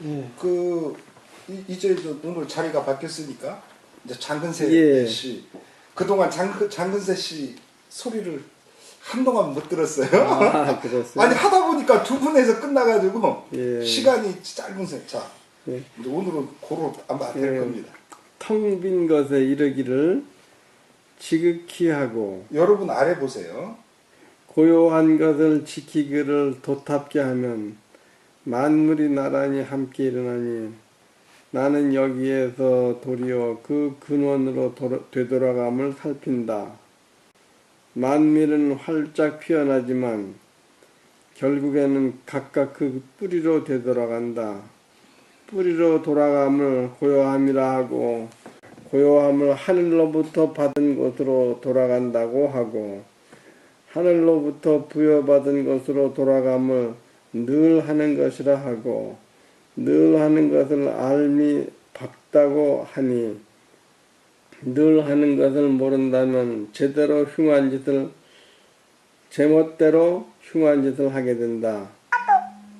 예. 이제 오늘 자리가 바뀌었으니까 이제 장근세 예. 씨 그동안 장근세 씨 소리를 한동안 못 들었어요. 아, 그랬어요? 아니 하다 보니까 두 분에서 끝나가지고 예. 시간이 짧은 세. 자, 예. 이제 오늘은 고로 아마 될 예. 겁니다. 텅 빈 것에 이르기를 지극히 하고 여러분 아래 보세요. 고요한 것을 지키기를 도탑게 하면 만물이 나란히 함께 일어나니 나는 여기에서 도리어 그 근원으로 되돌아감을 살핀다. 만밀은 활짝 피어나지만 결국에는 각각 그 뿌리로 되돌아간다. 뿌리로 돌아감을 고요함이라 하고 고요함을 하늘로부터 받은 것으로 돌아간다고 하고 하늘로부터 부여받은 것으로 돌아감을 늘 하는 것이라 하고 늘 하는 것을 알미 밝다고 하니 늘 하는 것을 모른다면 제대로 흉한 짓을 제멋대로 흉한 짓을 하게 된다.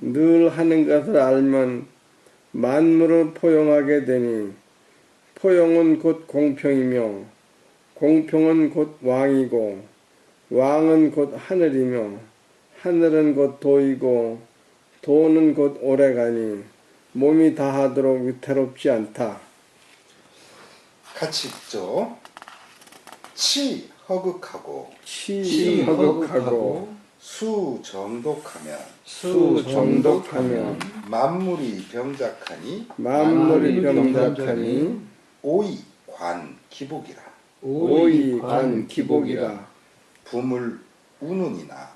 늘 하는 것을 알면 만물을 포용하게 되니 포용은 곧 공평이며 공평은 곧 왕이고 왕은 곧 하늘이며 하늘은 곧 도이고 도는 곧 오래가니 몸이 다하도록 위태롭지 않다. 같이 읽죠. 치 허극하고 치 허극하고 수 정독하면 수 정독하면 만물이 병작하니 만물이 병작하니 오이 관 기복이라. 오이 관 기복이라. 부물 우눈이나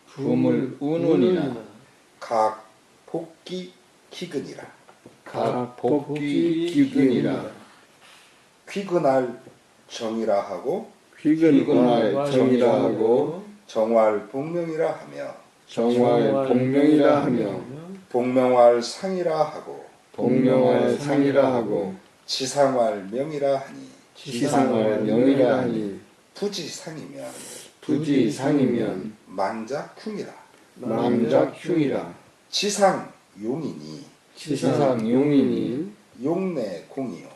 부물 우눈이나 각 복기 기근이라. 각 복귀 기근이라. 귀근할 정이라 하고 귀근할 정이라 하고 정활 복명이라 하며 정활 복명이라 하며 복명활 상이라 하고 복명할 상이라 하고 지상활 명이라 하니 지상할 명이라 하니 부지상이면 부지상이면 망작흉이라. 망작흉이라. 지상 용이니 지상 용이니 용내 공이요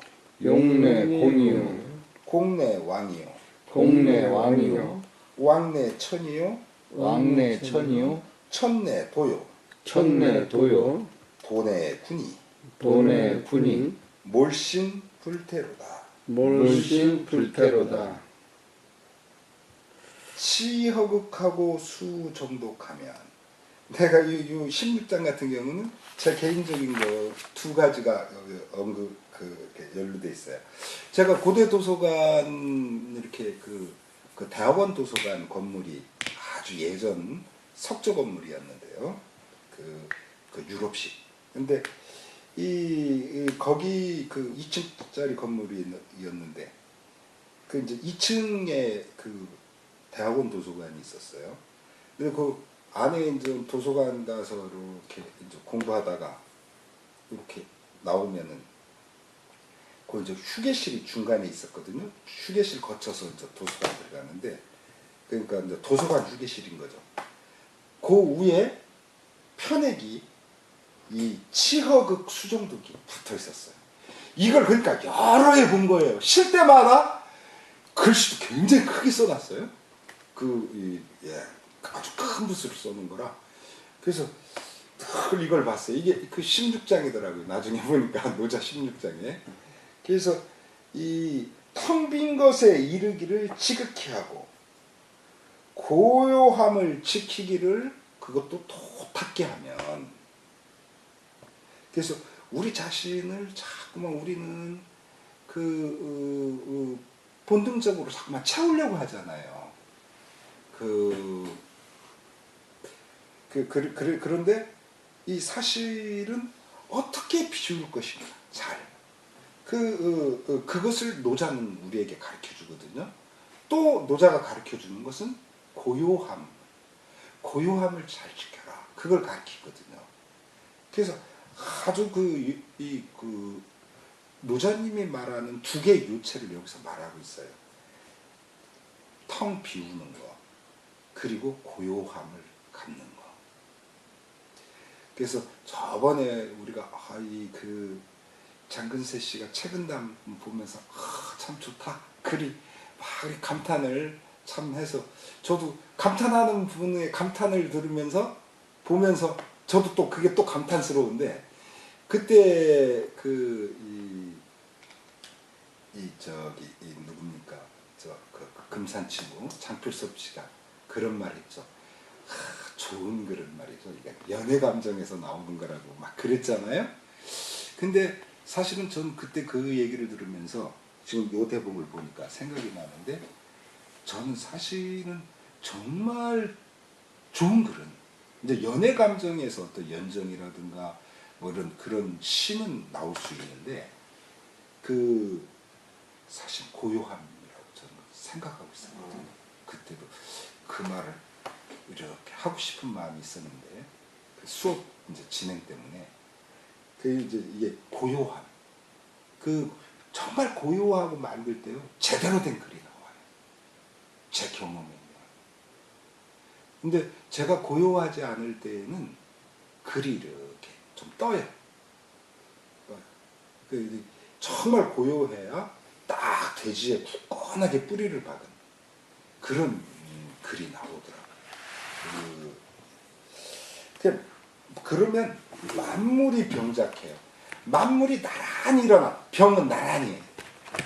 용내 공이요 공내 왕이요 공내 왕이요 왕내 천이요 왕내 천이요 천내 도요 천내 도요 도내 군이 도내 군이 몰신 불태로다. 몰신 불태로다. 치허극하고 수정독하면 내가 이 16장 같은 경우는 제 개인적인 거 두 가지가 언급 이렇게 연루돼 있어요. 제가 고대 도서관 이렇게 그 대학원 도서관 건물이 아주 예전 석조 건물이었는데요. 그 유럽식. 근데 거기 그 2층짜리 건물이었는데 그 이제 2층에 그 대학원 도서관이 있었어요. 근데 그 안에 이제 도서관 가서 이렇게 이제 공부하다가 이렇게 나오면은 그 이제 휴게실이 중간에 있었거든요. 휴게실 거쳐서 이제 도서관 들어가는데 그러니까 이제 도서관 휴게실인 거죠. 그 위에 편액이 이 치허극 수정독이 붙어 있었어요. 이걸 그러니까 여러 해 본 거예요. 쉴 때마다 글씨도 굉장히 크게 써놨어요. 아주 큰 붓으로 써놓은 거라. 그래서 늘 이걸 봤어요. 이게 그 16장이더라고요. 나중에 보니까 노자 16장에. 그래서 이 텅 빈 것에 이르기를 지극히 하고 고요함을 지키기를 그것도 도탁게 하면. 그래서 우리 자신을 자꾸만 우리는 본능적으로 자꾸만 채우려고 하잖아요. 그런데 이 사실은 어떻게 비울 것인가 잘 그것을 노자는 우리에게 가르쳐 주거든요. 또 노자가 가르쳐 주는 것은 고요함을 잘 지켜라. 그걸 가르치거든요. 그래서 아주 노자님이 말하는 두 개의 요체를 여기서 말하고 있어요. 텅 비우는 거, 그리고 고요함을 갖는 거. 그래서 저번에 우리가 이 그 장근세 씨가 책은담 보면서 참 좋다. 글이 막 이렇게 감탄을 참 해서 저도 감탄하는 분의 감탄을 들으면서 보면서 저도 또 그게 또 감탄스러운데 그때 이 누굽니까? 그 금산친구 장필섭 씨가 그런 말 했죠. 좋은 글은 말이죠. 이게 연애 감정에서 나오는 거라고 막 그랬잖아요. 근데 사실은 전 그때 그 얘기를 들으면서 지금 요 대본을 보니까 생각이 나는데 저는 사실은 정말 좋은 글은 이제 연애 감정에서 어떤 연정이라든가 뭐 이런 그런 시는 나올 수 있는데 그 사실 고요함이라고 저는 생각하고 있었거든요. 그때도 그 말을 이렇게 하고 싶은 마음이 있었는데 그 수업 이제 진행 때문에 그 이제 이게 고요함 그 정말 고요하고 만들 때요 제대로 된 글이 나와요. 제 경험에는. 근데 제가 고요하지 않을 때에는 글이 이렇게 좀 떠요. 정말 고요해야 딱 대지에 굳건하게 뿌리를 박은 그런 글이 나오더라고요. 그러면 만물이 병작해요. 만물이 나란히 일어나. 병은 나란히 해.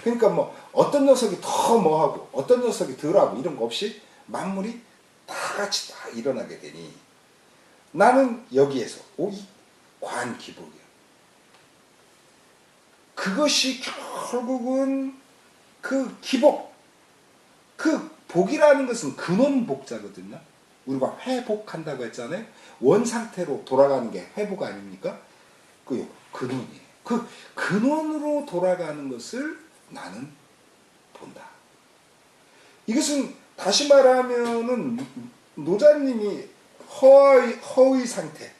그러니까 뭐 어떤 녀석이 더 뭐하고 어떤 녀석이 덜하고 이런 거 없이 만물이 다 같이 다 일어나게 되니 나는 여기에서 이 관기복이야. 그것이 결국은 그 기복, 그 복이라는 것은 근원복자거든요. 우리가 회복한다고 했잖아요. 원상태로 돌아가는 게 회복 아닙니까? 그 근원이에요. 그 근원으로 돌아가는 것을 나는 본다. 이것은 다시 말하면은 노자님이 허의 상태,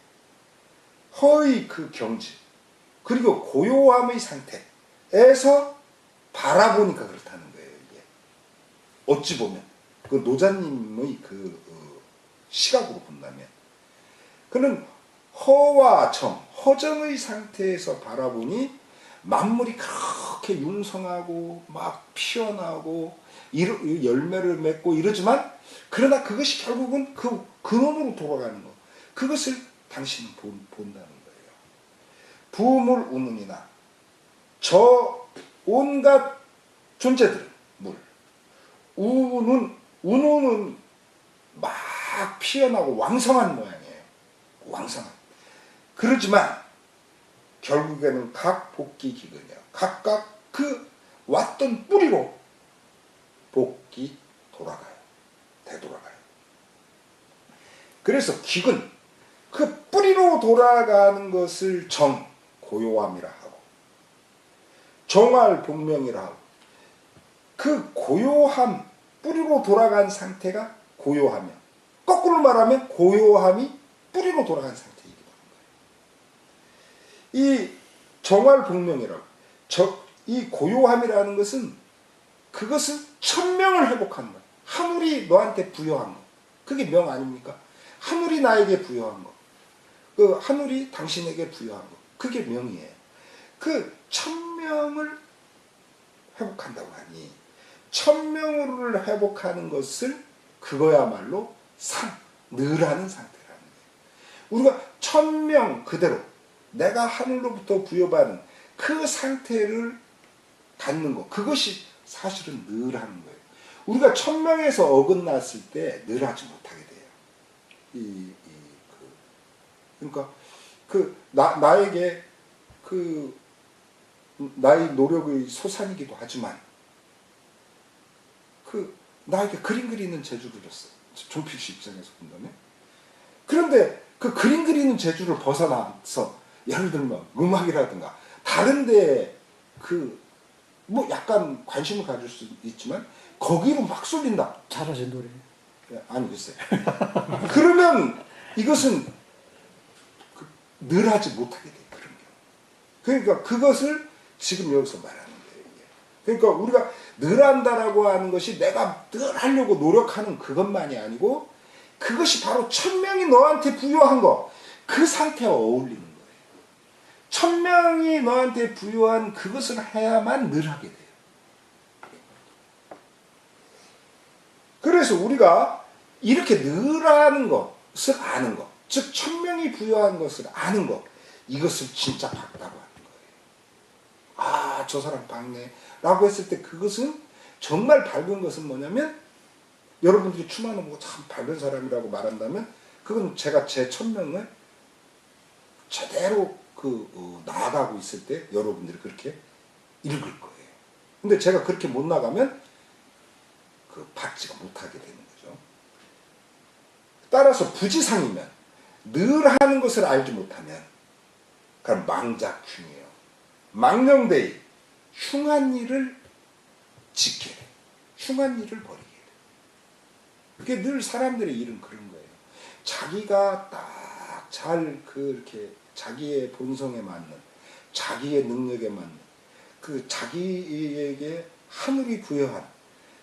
허의 그 경지, 그리고 고요함의 상태에서 바라보니까 그렇다는 거예요. 이게 어찌 보면 그 노자님의 그 시각으로 본다면 그는 허와 정, 허정의 상태에서 바라보니 만물이 그렇게 융성하고 막 피어나고 열매를 맺고 이러지만 그러나 그것이 결국은 그 근원으로 돌아가는 것, 그것을 당신은 본다는 거예요. 부물 운운이나 저 온갖 존재들은 물, 운운은 막 피어나고 왕성한 모양이에요. 왕성한. 그렇지만 결국에는 각 복귀 기근이야. 각각 그 왔던 뿌리로 복귀 돌아가요. 되돌아가요. 그래서 기근, 그 뿌리로 돌아가는 것을 정, 고요함이라 하고 정활, 복명이라 하고 그 고요함, 뿌리로 돌아간 상태가 고요하며 거꾸로 말하면 고요함이 뿌리로 돌아간 상태이기도 합니다. 이 정활, 복명이라고 이 고요함이라는 것은 그것은 천명을 회복하는 거예요. 하늘이 너한테 부여한 거. 그게 명 아닙니까? 하늘이 나에게 부여한 거. 그 하늘이 당신에게 부여한 거. 그게 명이에요. 그 천명을 회복한다고 하니 천명을 회복하는 것을 그거야말로 늘하는 상태라는 거예요. 우리가 천명 그대로 내가 하늘로부터 부여받은 그 상태를 갖는 것, 그것이 사실은 늘하는 거예요. 우리가 천명에서 어긋났을 때 늘하지 못하게 돼요. 그러니까 나에게 나의 노력의 소산이기도 하지만 나에게 그림 그리는 재주를 줬어. 조필 씨 입장에서 본다면. 그런데 그 그림 그리는 재주를 벗어나서 예를 들면 음악이라든가 다른데 뭐 약간 관심을 가질 수 있지만 거기로 막 쏠린다. 잘하신 노래. 아니 글쎄. 그러면 이것은 늘하지 못하게 돼. 그런 게. 그러니까 그것을 지금 여기서 말하는 거예요. 그러니까 우리가 늘한다라고 하는 것이 내가 늘 하려고 노력하는 그것만이 아니고 그것이 바로 천명이 너한테 부여한 거. 그 상태와 어울리는 거예요. 천명이 너한테 부여한 그것을 해야만 늘 하게 돼요. 그래서 우리가 이렇게 늘 하는 것을 아는 것, 즉 천명이 부여한 것을 아는 것, 이것을 진짜 밝다고 하는 거예요. 아, 저 사람 밝네 라고 했을 때 그것은 정말 밝은 것은 뭐냐면, 여러분들이 추만을 보고 참 밝은 사람이라고 말한다면 그건 제가 제 천명을 제대로 나아가고 있을 때 여러분들이 그렇게 읽을 거예요. 근데 제가 그렇게 못 나가면 받지가 못하게 되는 거죠. 따라서 부지상이면, 늘 하는 것을 알지 못하면 그럼 망작흉이에요. 망령되이 흉한 일을 지게 돼. 흉한 일을 버리게 돼. 그게 늘 사람들의 일은 그런 거예요. 자기가 딱 잘 그렇게 자기의 본성에 맞는, 자기의 능력에 맞는, 그 자기에게 하늘이 부여한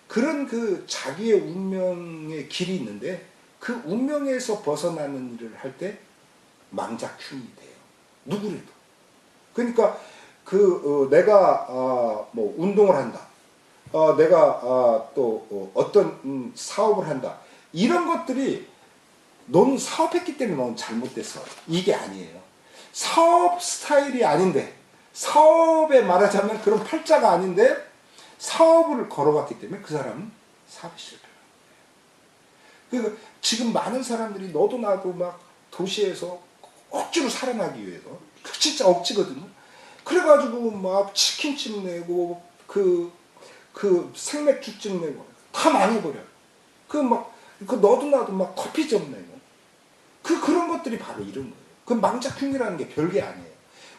그런 그 자기의 운명의 길이 있는데, 그 운명에서 벗어나는 일을 할 때 망작흉이 돼요. 누구래도. 그러니까 내가 뭐 운동을 한다. 내가 또 어떤 사업을 한다. 이런 것들이 너는 사업했기 때문에 너는 잘못됐어. 이게 아니에요. 사업 스타일이 아닌데, 사업에 말하자면 그런 팔자가 아닌데 사업을 걸어갔기 때문에 그 사람은 사업이 실패해요. 그러니까 지금 많은 사람들이 너도 나도 막 도시에서 억지로 살아나기 위해서, 진짜 억지거든요. 그래가지고 막 치킨집 내고 그 생맥주집 내고 다 망해버려. 너도 나도 막 커피숍 내고 그런 것들이 바로 이런 거예요. 그 망작흉이라는 게 별게 아니에요.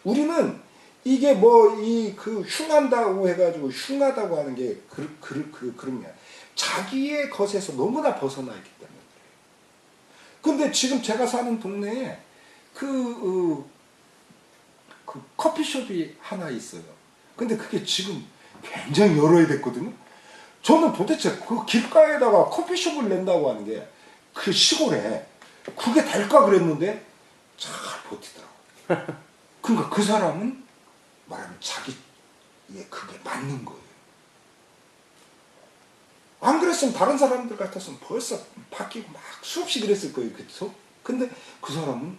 우리는 이게 흉한다고 해가지고 흉하다고 하는 게 그런 게 아니에요. 자기의 것에서 너무나 벗어나 있기 때문에 그래요. 근데 지금 제가 사는 동네에 커피숍이 하나 있어요. 근데 그게 지금 굉장히 열어야 됐거든요. 저는 도대체 그 길가에다가 커피숍을 낸다고 하는 게 그 시골에 그게 될까 그랬는데 잘 버티더라고요. 그러니까 그 사람은 말하면 자기의 그게 맞는 거예요. 안 그랬으면 다른 사람들 같았으면 벌써 바뀌고 막 수없이 그랬을 거예요. 그쵸? 근데 그 사람은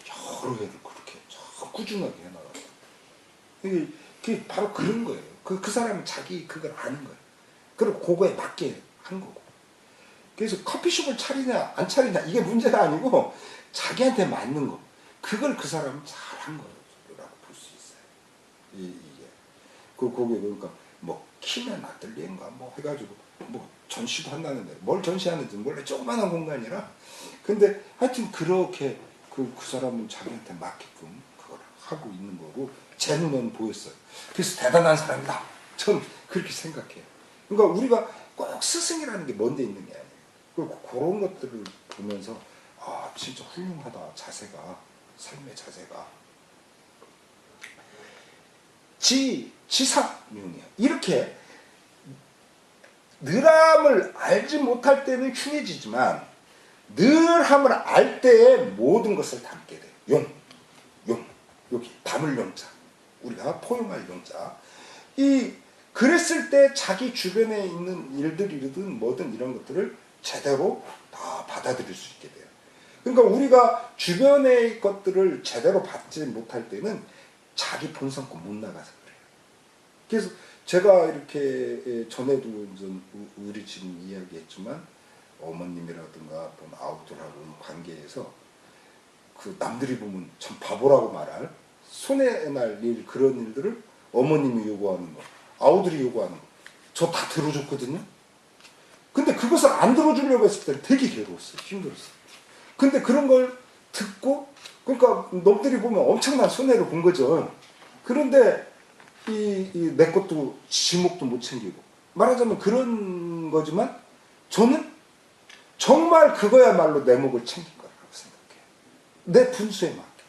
여러 해를 그렇게 꾸준하게 해나가요. 그게 바로 그런 거예요. 그 사람은 자기 그걸 아는 거예요. 그리고 그거에 맞게 한 거고. 그래서 커피숍을 차리냐 안 차리냐 이게 문제가 아니고 자기한테 맞는 거, 그걸 그 사람은 잘한 거라고 볼 수 있어요. 이게 거기에 그러니까 뭐 키맨 아틀리에인가 뭐 해가지고 뭐 전시도 한다는데 뭘 전시하는지 몰래 조그마한 공간이라. 근데 하여튼 그렇게 그 사람은 자기한테 맞게끔 그걸 하고 있는 거고 제 눈에는 보였어요. 그래서 대단한 사람이다. 저는 그렇게 생각해요. 그러니까 우리가 꼭 스승이라는 게 먼데 있는 게 아니에요. 그런 것들을 보면서 진짜 훌륭하다. 자세가, 삶의 자세가. 지상명이야. 이렇게 늘함을 알지 못할 때는 흉해지지만 늘함을 알 때에 모든 것을 담게 돼요. 여기 담을 용자. 우리가 포용할 용자. 그랬을 때 자기 주변에 있는 일들이든 뭐든 이런 것들을 제대로 다 받아들일 수 있게 돼요. 그러니까 우리가 주변의 것들을 제대로 받지 못할 때는 자기 본성껏 못 나가서 그래요. 그래서 제가 이렇게 전에도 우리 지금 이야기했지만 어머님이라든가 또는 아우들하고 관계에서 그 남들이 보면 참 바보라고 말할 손에 날 일, 그런 일들을 어머님이 요구하는 거, 아우들이 요구하는 거, 저 다 들어줬거든요. 근데 그것을 안 들어주려고 했을 때 되게 괴로웠어요. 힘들었어요. 근데 그런 걸 듣고, 그러니까 놈들이 보면 엄청난 손해를 본 거죠. 그런데 내 것도 지목도 못 챙기고, 말하자면 그런 거지만 저는 정말 그거야말로 내 목을 챙긴 거라고 생각해요. 내 분수에 맞게.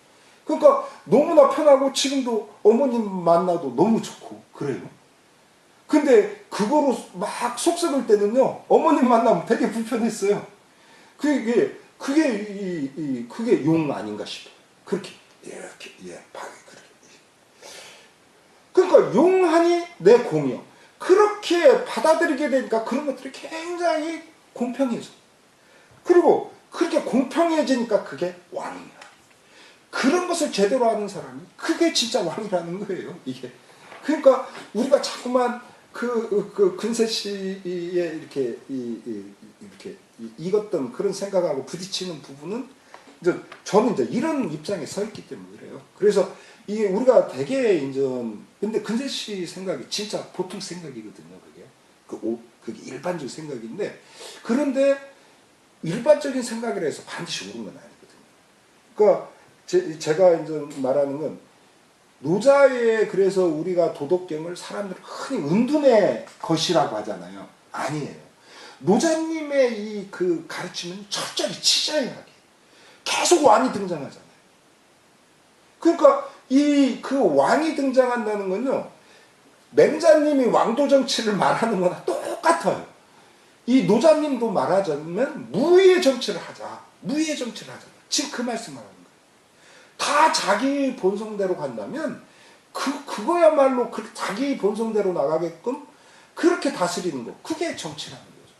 그러니까 너무나 편하고 지금도 어머님 만나도 너무 좋고 그래요. 근데 그거로 막 속썩을 때는요, 어머님 만나면 되게 불편했어요. 그게 용 아닌가 싶어요. 그렇게 이렇게 그러니까 용하니 내 공이요. 그렇게 받아들이게 되니까 그런 것들이 굉장히 공평해져. 그리고 그렇게 공평해지니까 그게 왕이야. 그런 것을 제대로 하는 사람이 그게 진짜 왕이라는 거예요. 이게. 그러니까 우리가 자꾸만 그 근세 씨의 이렇게 이렇게 익었던 그런 생각하고 부딪히는 부분은 이제 저는 이제 이런 입장에 서 있기 때문에 그래요. 그래서 이게 우리가 되게 이제 근데 근세 씨 생각이 진짜 보통 생각이거든요. 그게 일반적 생각인데 그런데 일반적인 생각이라 해서 반드시 옳은 건 아니거든요. 그러니까 제가 이제 말하는 건 노자의 그래서 우리가 도덕경을 사람들은 흔히 은둔의 것이라고 하잖아요. 아니에요. 노자님의 이 그 가르침은 철저히 치자하게 계속 왕이 등장하잖아요. 그러니까 이 그 왕이 등장한다는 건요. 맹자님이 왕도 정치를 말하는 거나 똑같아요. 이 노자님도 말하자면 무위의 정치를 하자. 무위의 정치를 하자. 지금 그 말씀 하는 거예요. 다 자기 본성대로 간다면 그거야말로 자기 본성대로 나가게끔 그렇게 다스리는 거. 그게 정치라는 거죠.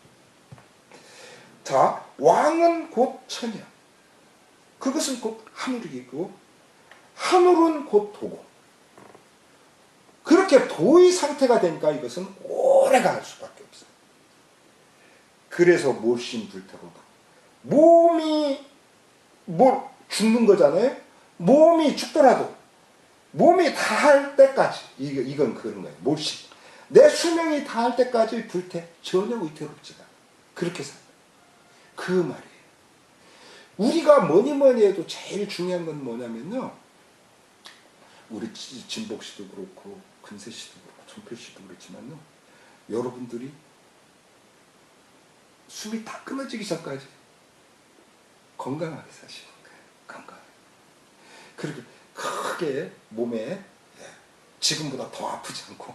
자, 왕은 곧 천이야. 그것은 곧 하늘이고 하늘은 곧 도고. 그렇게 도의 상태가 되니까 이것은 오래 갈 수밖에 없어요. 그래서 몰신불태로다. 몸이 죽는 거잖아요. 몸이 죽더라도 몸이 다할 때까지 이건 그런 거예요. 몰신. 내 수명이 다할 때까지 불태 전혀 위태롭지가 않아. 그렇게 살아요. 그 말이에요. 우리가 뭐니 해도 제일 중요한 건 뭐냐면요. 우리 진복 씨도 그렇고 근세 씨도 그렇고 전필 씨도 그렇지만요. 여러분들이 숨이 다 끊어지기 전까지 건강하게 사시는 거예요. 건강하게. 그렇게 크게 몸에 지금보다 더 아프지 않고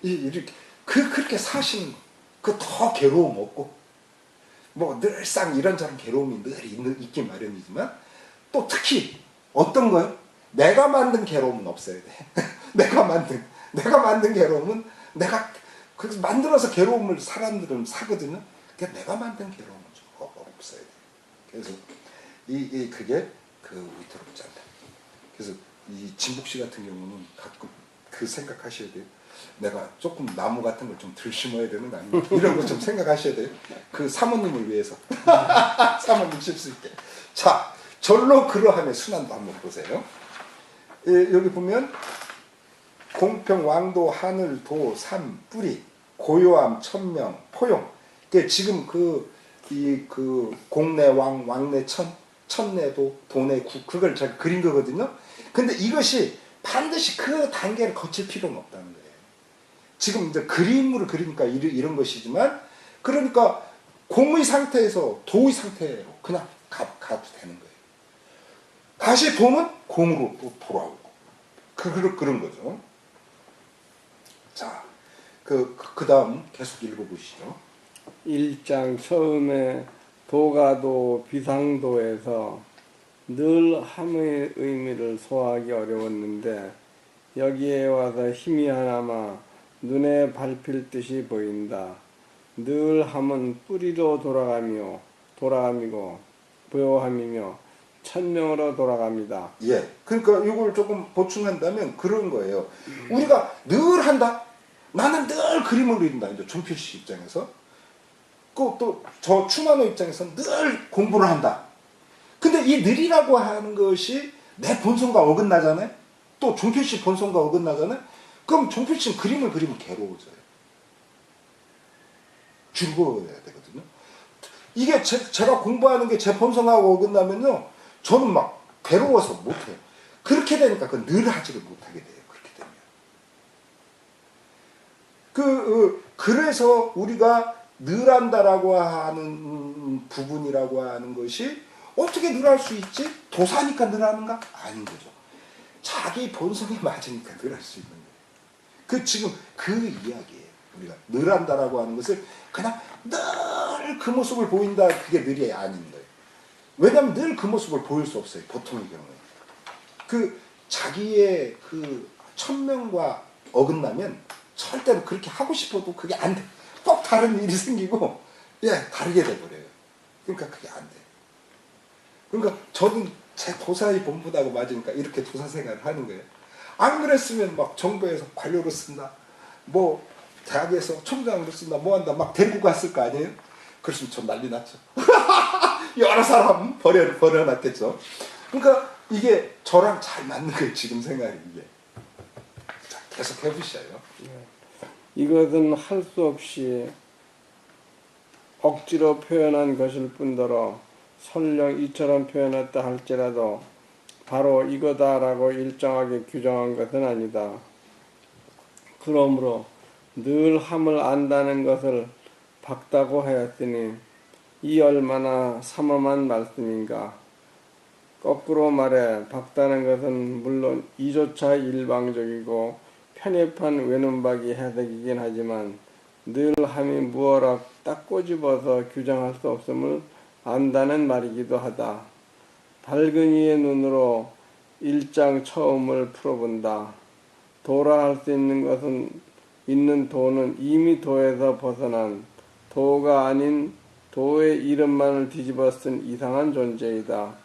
이렇게 그렇게 사시는 거. 그 더 괴로움 없고 뭐 늘상 이런저런 괴로움이 늘 있기 마련이지만 또 특히 어떤 거요? 내가 만든 괴로움은 없어야 돼. 내가 만든 괴로움은 내가 만들어서 괴로움을 사람들은 사거든요. 그러니까 내가 만든 괴로움은 좀 없어야 돼. 그래서 그게 위태롭지 않다. 그래서 이 진복 씨 같은 경우는 가끔 그 생각하셔야 돼요. 내가 조금 나무 같은 걸 좀 덜 심어야 되는 거 아니야? 이런 거 좀 생각하셔야 돼요. 그 사모님을 위해서. 사모님 쉴 수 있게. 자, 절로 그러함의 순환도 한번 보세요. 여기 보면 공평, 왕도, 하늘, 도, 산, 뿌리, 고요함, 천명, 포용. 지금 공내 왕, 왕내 천, 천내 도, 도내 국, 그걸 제가 그린 거거든요. 근데 이것이 반드시 그 단계를 거칠 필요는 없다는 거예요. 지금 이제 그림으로 그리니까 이런 것이지만, 그러니까 공의 상태에서 도의 상태로 그냥 가도 되는 거예요. 다시 도는 공으로 또 돌아오고. 그런 거죠. 자, 그 다음 계속 읽어보시죠. 1장 처음에 도가도 비상도에서 늘 함의 의미를 소화하기 어려웠는데 여기에 와서 힘이 하나마 눈에 밟힐 듯이 보인다. 늘 함은 뿌리로 돌아감이고 보요함이며 천명으로 돌아갑니다. 예. 그러니까 이걸 조금 보충한다면 그런 거예요. 우리가 늘 한다. 나는 늘 그림을 그린다. 이제 존필 씨 입장에서. 또 저 추만호 입장에서는 늘 공부를 한다. 근데 이 늘이라고 하는 것이 내 본성과 어긋나잖아요. 또 존필 씨 본성과 어긋나잖아요. 그럼 존필 씨는 그림을 그리면 괴로워져요. 즐거워야 되거든요. 이게 제가 공부하는 게 제 본성하고 어긋나면요. 저는 막 괴로워서 못해요. 그렇게 되니까 늘 하지를 못하게 돼요. 그렇게 되면. 그래서 우리가 늘 한다라고 하는 부분이라고 하는 것이 어떻게 늘 할 수 있지? 도사니까 늘 하는가? 아닌 거죠. 자기 본성에 맞으니까 늘 할 수 있는 거예요. 지금 그 이야기예요. 우리가 늘 한다라고 하는 것을 그냥 늘 그 모습을 보인다. 그게 늘이 아닌 거예요. 왜냐하면 늘 그 모습을 보일 수 없어요. 보통의 경우에. 그 자기의 그 천명과 어긋나면 절대로 그렇게 하고 싶어도 그게 안 돼. 꼭 다른 일이 생기고 다르게 돼버려요. 그러니까 그게 안 돼. 그러니까 저는 제 도사의 본분하고 맞으니까 이렇게 도사 생활을 하는 거예요. 안 그랬으면 막 정부에서 관료로 쓴다, 뭐 대학에서 총장으로 쓴다, 뭐 한다 막 데리고 갔을 거 아니에요? 그랬으면 전 난리 났죠. 여러 사람 버려놨겠죠. 그러니까 이게 저랑 잘 맞는 거예요. 지금 생각이 이게. 자, 계속 해보셔요. 이것은 할 수 없이 억지로 표현한 것일 뿐더러 설령 이처럼 표현했다 할지라도 바로 이거다라고 일정하게 규정한 것은 아니다. 그러므로 늘 함을 안다는 것을 박다고 하였으니 이 얼마나 삼엄한 말씀인가. 거꾸로 말해 박다는 것은 물론 이조차 일방적이고 편협한 외눈박이 해석이긴 하지만 늘 함이 무어라 딱 꼬집어서 규정할 수 없음을 안다는 말이기도 하다. 밝은 이의 눈으로 일장 처음을 풀어본다. 도라 할 수 있는 것은 있는 도는 이미 도에서 벗어난 도가 아닌 도의 이름만을 뒤집어 쓴 이상한 존재이다.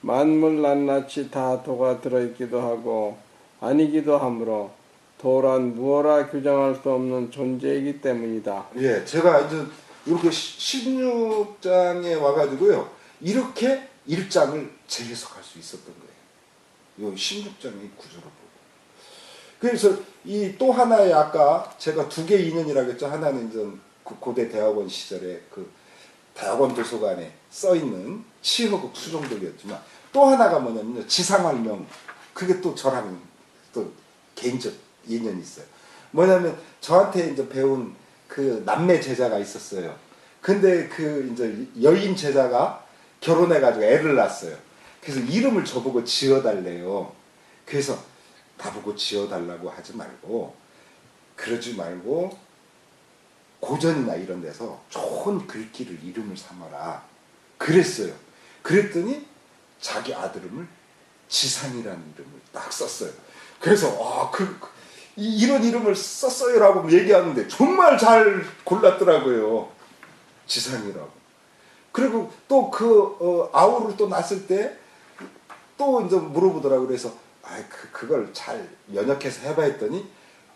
만물 낱낱이 다 도가 들어있기도 하고 아니기도 하므로 도란 무어라 규정할 수 없는 존재이기 때문이다. 예, 제가 이제 이렇게 16장에 와가지고요, 이렇게 1장을 재해석할 수 있었던 거예요. 이 16장의 구조를 보고. 그래서 이 또 하나의 아까 제가 두 개 인연이라고 했죠. 하나는 이제 그 고대 대학원 시절에 그 대학원 도서관에 써 있는 치허극 수종들이었지만 또 하나가 뭐냐면요, 지상활명. 그게 또 저랑 또 개인적 인연이 있어요. 뭐냐면 저한테 이제 배운 그 남매 제자가 있었어요. 근데 그 이제 여인 제자가 결혼해가지고 애를 낳았어요. 그래서 이름을 저보고 지어달래요. 그래서 나보고 지어달라고 하지 말고, 그러지 말고 고전이나 이런 데서 좋은 글귀를 이름을 삼아라 그랬어요. 그랬더니 자기 아들 이름을 지상이라는 이름을 딱 썼어요. 그래서 이런 이름을 썼어요라고 얘기하는데 정말 잘 골랐더라고요. 지상이라고. 그리고 또 아우를 또 낳았을 때 또 이제 물어보더라고요. 그래서 그걸 잘 연역해서 해봐 했더니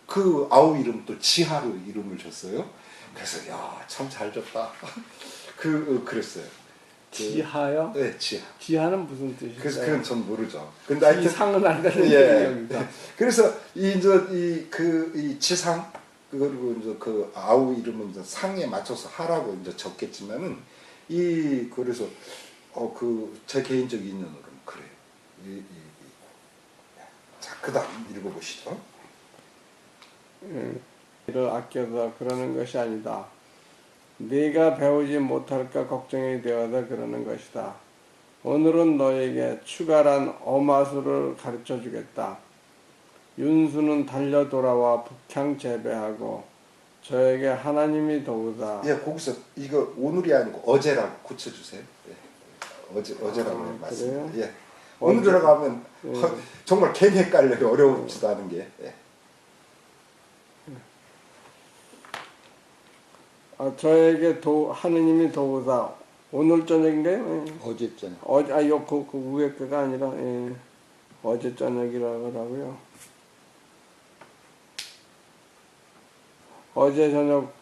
그 아우 이름 또 지하로 이름을 줬어요. 그래서 참 잘 줬다. 그랬어요. 지하요? 네, 지하. 지하는 무슨 뜻이에요? 그래서 그건 전 모르죠. 근데 하여튼 지상은 알다는 예. 그래서 이 지상 그리고 이제 그 아우 이름은 이제 상에 맞춰서 하라고 이제 적겠지만은 그래서 제 개인적 인연으로는 그래요. 자, 그다음 읽어보시죠. 이를 아껴서 그러는 것이 아니다. 네가 배우지 못할까 걱정이 되어서 그러는 것이다. 오늘은 너에게 추가란 어마수를 가르쳐 주겠다. 윤수는 달려 돌아와 북향 재배하고 저에게 하나님이 도우사. 예, 거기서 이거 오늘이 아니고 어제라고 고쳐주세요. 예. 어제라고 말씀드려요. 예. 오늘이라고 하면 정말 괜히 헷갈려요. 어려우지도 않은 게. 예. 저에게 하느님이 도우사. 오늘 저녁인가요? 어제 저녁. 그 위에 거가 아니라 어제 저녁이라고 하고요. 어제 저녁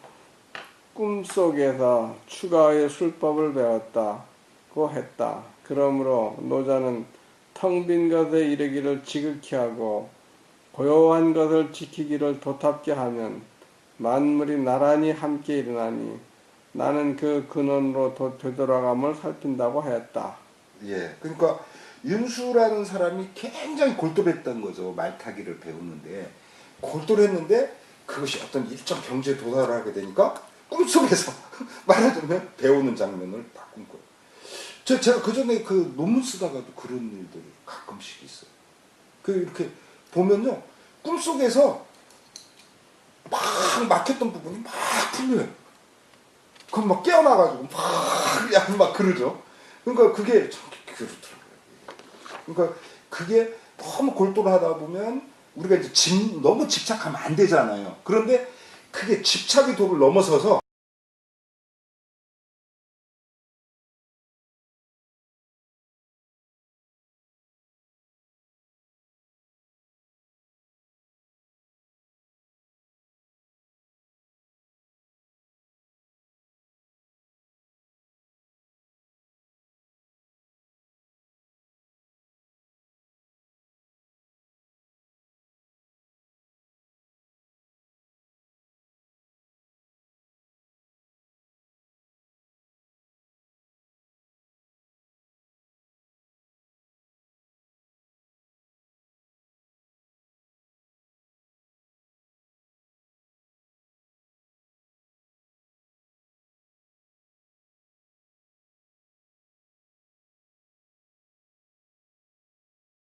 꿈속에서 추가의 술법을 배웠다고 했다. 그러므로 노자는 텅 빈 것에 이르기를 지극히 하고 고요한 것을 지키기를 도탑게 하면 만물이 나란히 함께 일어나니 나는 그 근원으로 되돌아감을 살핀다고 하였다. 예, 그러니까 윤수라는 사람이 굉장히 골똘했던 거죠. 말타기를 배우는데 골똘했는데 그것이 어떤 일정 경지에 도달하게 되니까 꿈속에서 말하자면 배우는 장면을 딱 꿈꿔요. 제가 그 전에 그 논문 쓰다가도 그런 일들이 가끔씩 있어요. 이렇게 보면요, 꿈속에서 막 막혔던 부분이 막 풀려요. 그럼 막 깨어나가지고 막 그러죠. 그러니까 그게 참 그렇더라고요. 그러니까 그게 너무 골똘 하다 보면 우리가 이제 너무 집착하면 안 되잖아요. 그런데 그게 집착의 도를 넘어서서